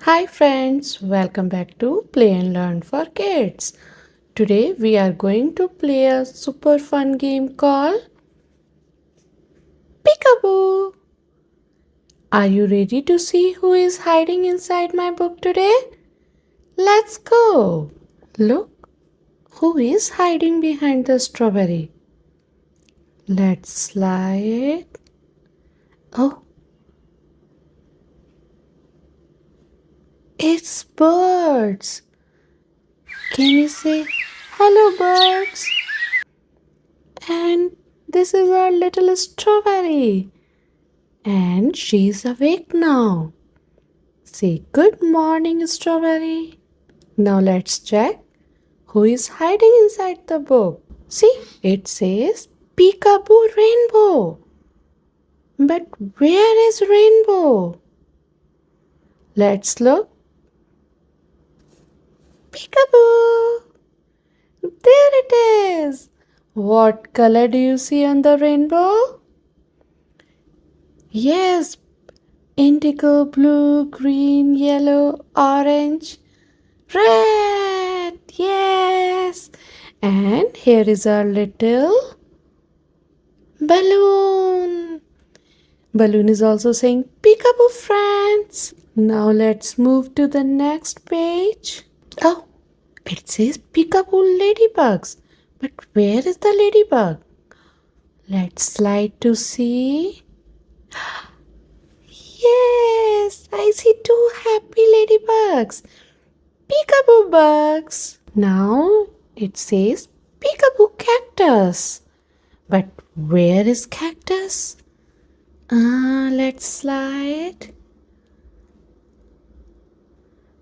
Hi friends, welcome back to Play and Learn for Kids. Today we are going to play a super fun game called Peekaboo. Are you ready to see who is hiding inside my book today? Let's go. Look, who is hiding behind the strawberry? Let's slide. Oh, it's birds. Can you say hello, birds? And this is our little strawberry. And she's awake now. Say good morning, strawberry. Now let's check who is hiding inside the book. See, it says Peekaboo Rainbow. But where is Rainbow? Let's look. Peekaboo! There it is. What color do you see on the rainbow? Yes, indigo, blue, green, yellow, orange, red. Yes. And here is our little balloon. Balloon is also saying Peekaboo friends. Now let's move to the next page. Oh, it says Peekaboo ladybugs. But where is the ladybug? Let's slide to see. Yes, I see two happy ladybugs. Peekaboo bugs. Now it says Peekaboo cactus. But where is cactus? Let's slide.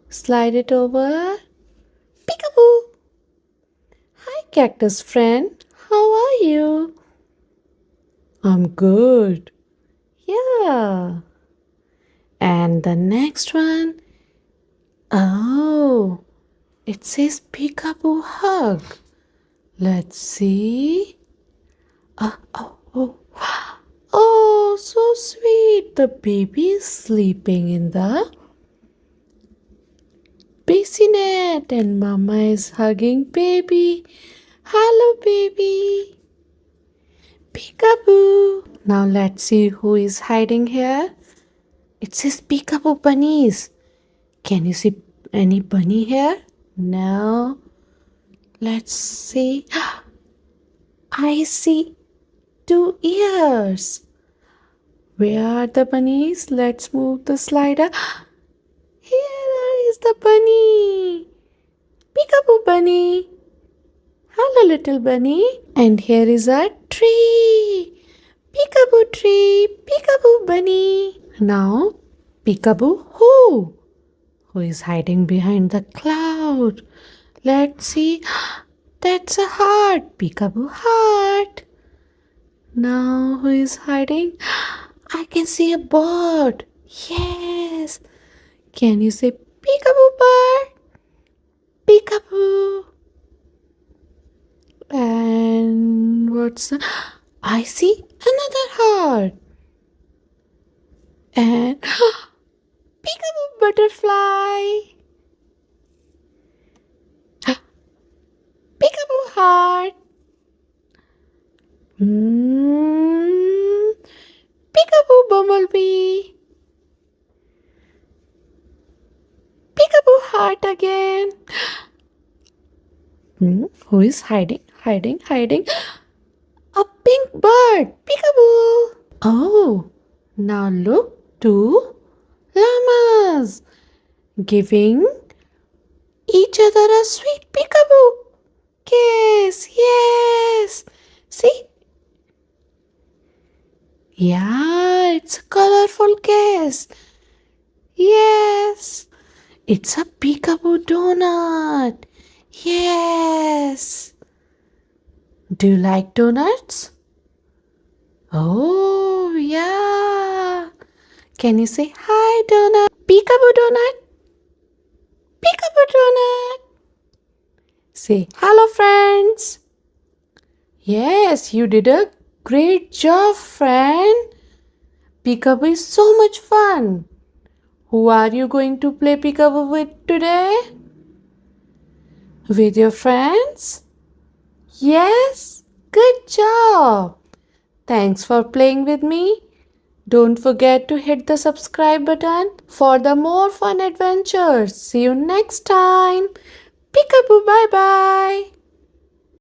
Slide it over. Peekaboo. Hi, cactus friend. How are you? I'm good. Yeah. And the next one. Oh, it says Peekaboo hug. Let's see. Oh, so sweet. The baby is sleeping in the bassinet and mama is hugging baby. Hello, baby. Peekaboo. Now let's see who is hiding here. It says Peekaboo bunnies. Can you see any bunny here? No. Let's see. I see two ears. Where are the bunnies? Let's move the slider. Here is the bunny. Peekaboo bunny. Hello, little bunny. And here is a tree. Peekaboo tree. Peekaboo bunny. Now, Peekaboo who? Who is hiding behind the cloud? Let's see. That's a heart. Peekaboo heart. Now who is hiding? I can see a bird. Yes. Can you say Peekaboo bird? Peekaboo. And what's the... I see another heart. And Peekaboo butterfly. Peekaboo heart. Peekaboo bumblebee. Peekaboo heart again. Who is hiding? Hiding. A pink bird. Peekaboo. Oh, now look to llamas giving each other a sweet peekaboo kiss. Yes. See? Yeah, it's a colorful kiss. Yes. It's a peekaboo donut. Yes. Do you like donuts? Oh, yeah. Can you say hi, donut? Peekaboo donut? Peekaboo donut. Say hello, friends. Yes, you did a great job, friend. Peekaboo is so much fun. Who are you going to play peekaboo with today? With your friends? Yes? Good job! Thanks for playing with me. Don't forget to hit the subscribe button for the more fun adventures. See you next time. Peekaboo, bye bye.